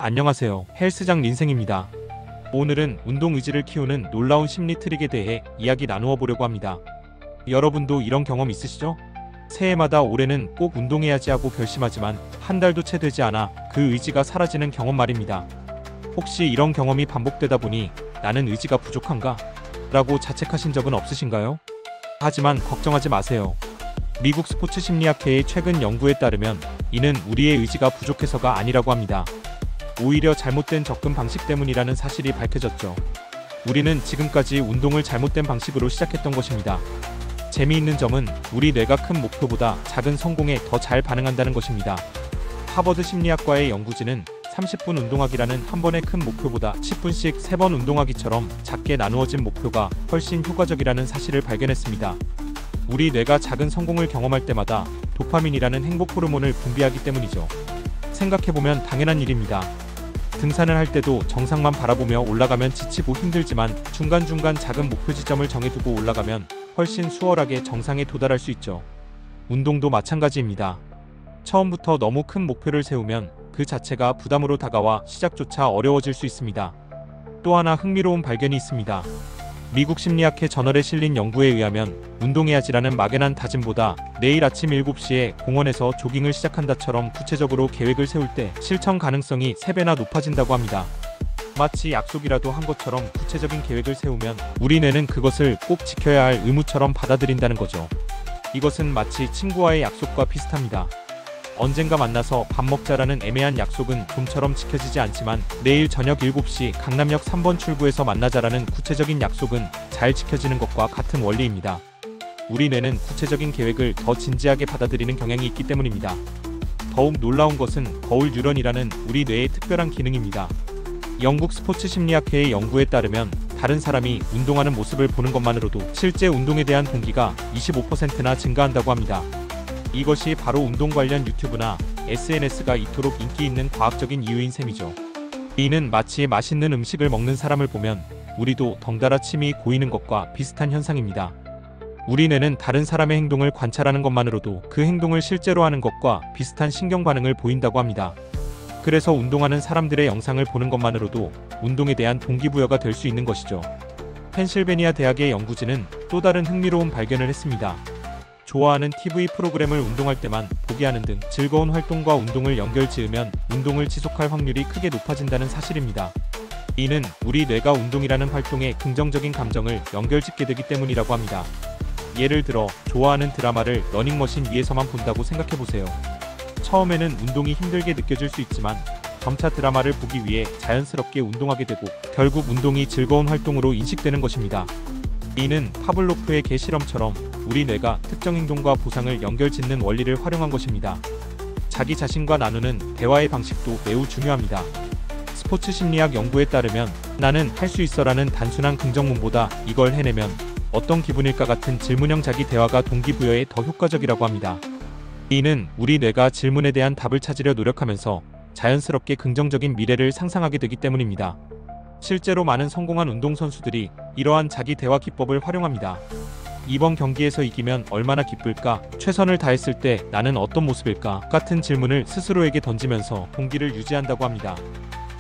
안녕하세요. 헬스장 린생입니다. 오늘은 운동 의지를 키우는 놀라운 심리 트릭에 대해 이야기 나누어 보려고 합니다. 여러분도 이런 경험 있으시죠? 새해마다 올해는 꼭 운동해야지 하고 결심하지만 한 달도 채 되지 않아 그 의지가 사라지는 경험 말입니다. 혹시 이런 경험이 반복되다 보니 나는 의지가 부족한가? 라고 자책하신 적은 없으신가요? 하지만 걱정하지 마세요. 미국 스포츠 심리학회의 최근 연구에 따르면 이는 우리의 의지가 부족해서가 아니라고 합니다. 오히려 잘못된 접근 방식 때문이라는 사실이 밝혀졌죠. 우리는 지금까지 운동을 잘못된 방식으로 시작했던 것입니다. 재미있는 점은 우리 뇌가 큰 목표보다 작은 성공에 더 잘 반응한다는 것입니다. 하버드 심리학과의 연구진은 30분 운동하기라는 한 번의 큰 목표보다 10분씩 3번 운동하기처럼 작게 나누어진 목표가 훨씬 효과적이라는 사실을 발견했습니다. 우리 뇌가 작은 성공을 경험할 때마다 도파민이라는 행복 호르몬을 분비하기 때문이죠. 생각해보면 당연한 일입니다. 등산을 할 때도 정상만 바라보며 올라가면 지치고 힘들지만 중간중간 작은 목표 지점을 정해두고 올라가면 훨씬 수월하게 정상에 도달할 수 있죠. 운동도 마찬가지입니다. 처음부터 너무 큰 목표를 세우면 그 자체가 부담으로 다가와 시작조차 어려워질 수 있습니다. 또 하나 흥미로운 발견이 있습니다. 미국 심리학회 저널에 실린 연구에 의하면 운동해야지라는 막연한 다짐보다 내일 아침 7시에 공원에서 조깅을 시작한다처럼 구체적으로 계획을 세울 때 실천 가능성이 3배나 높아진다고 합니다. 마치 약속이라도 한 것처럼 구체적인 계획을 세우면 우리 뇌는 그것을 꼭 지켜야 할 의무처럼 받아들인다는 거죠. 이것은 마치 친구와의 약속과 비슷합니다. 언젠가 만나서 밥 먹자라는 애매한 약속은 좀처럼 지켜지지 않지만 내일 저녁 7시 강남역 3번 출구에서 만나자라는 구체적인 약속은 잘 지켜지는 것과 같은 원리입니다. 우리 뇌는 구체적인 계획을 더 진지하게 받아들이는 경향이 있기 때문입니다. 더욱 놀라운 것은 거울 뉴런이라는 우리 뇌의 특별한 기능입니다. 영국 스포츠 심리학회의 연구에 따르면 다른 사람이 운동하는 모습을 보는 것만으로도 실제 운동에 대한 동기가 25%나 증가한다고 합니다. 이것이 바로 운동 관련 유튜브나 SNS가 이토록 인기 있는 과학적인 이유인 셈이죠. 이는 마치 맛있는 음식을 먹는 사람을 보면 우리도 덩달아 침이 고이는 것과 비슷한 현상입니다. 우리 뇌는 다른 사람의 행동을 관찰하는 것만으로도 그 행동을 실제로 하는 것과 비슷한 신경 반응을 보인다고 합니다. 그래서 운동하는 사람들의 영상을 보는 것만으로도 운동에 대한 동기부여가 될 수 있는 것이죠. 펜실베니아 대학의 연구진은 또 다른 흥미로운 발견을 했습니다. 좋아하는 TV 프로그램을 운동할 때만 보게 하는 등 즐거운 활동과 운동을 연결지으면 운동을 지속할 확률이 크게 높아진다는 사실입니다. 이는 우리 뇌가 운동이라는 활동에 긍정적인 감정을 연결짓게 되기 때문이라고 합니다. 예를 들어 좋아하는 드라마를 러닝머신 위에서만 본다고 생각해보세요. 처음에는 운동이 힘들게 느껴질 수 있지만 점차 드라마를 보기 위해 자연스럽게 운동하게 되고 결국 운동이 즐거운 활동으로 인식되는 것입니다. 이는 파블로프의 개 실험처럼 우리 뇌가 특정 행동과 보상을 연결짓는 원리를 활용한 것입니다. 자기 자신과 나누는 대화의 방식도 매우 중요합니다. 스포츠 심리학 연구에 따르면 나는 할 수 있어라는 단순한 긍정문보다 이걸 해내면 어떤 기분일까 같은 질문형 자기 대화가 동기부여에 더 효과적이라고 합니다. 이는 우리 뇌가 질문에 대한 답을 찾으려 노력하면서 자연스럽게 긍정적인 미래를 상상하게 되기 때문입니다. 실제로 많은 성공한 운동선수들이 이러한 자기 대화 기법을 활용합니다. 이번 경기에서 이기면 얼마나 기쁠까? 최선을 다했을 때 나는 어떤 모습일까? 같은 질문을 스스로에게 던지면서 동기를 유지한다고 합니다.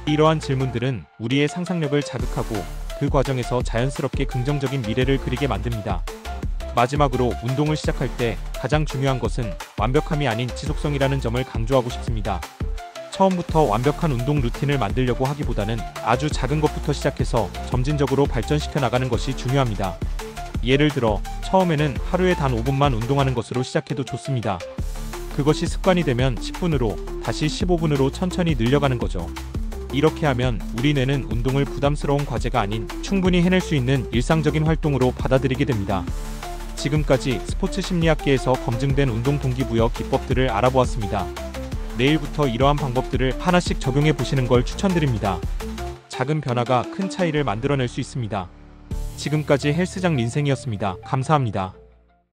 이러한 질문들은 우리의 상상력을 자극하고 그 과정에서 자연스럽게 긍정적인 미래를 그리게 만듭니다. 마지막으로 운동을 시작할 때 가장 중요한 것은 완벽함이 아닌 지속성이라는 점을 강조하고 싶습니다. 처음부터 완벽한 운동 루틴을 만들려고 하기보다는 아주 작은 것부터 시작해서 점진적으로 발전시켜 나가는 것이 중요합니다. 예를 들어 처음에는 하루에 단 5분만 운동하는 것으로 시작해도 좋습니다. 그것이 습관이 되면 10분으로 다시 15분으로 천천히 늘려가는 거죠. 이렇게 하면 우리 뇌는 운동을 부담스러운 과제가 아닌 충분히 해낼 수 있는 일상적인 활동으로 받아들이게 됩니다. 지금까지 스포츠 심리학계에서 검증된 운동 동기부여 기법들을 알아보았습니다. 내일부터 이러한 방법들을 하나씩 적용해 보시는 걸 추천드립니다. 작은 변화가 큰 차이를 만들어낼 수 있습니다. 지금까지 헬스장 린생이었습니다. 감사합니다.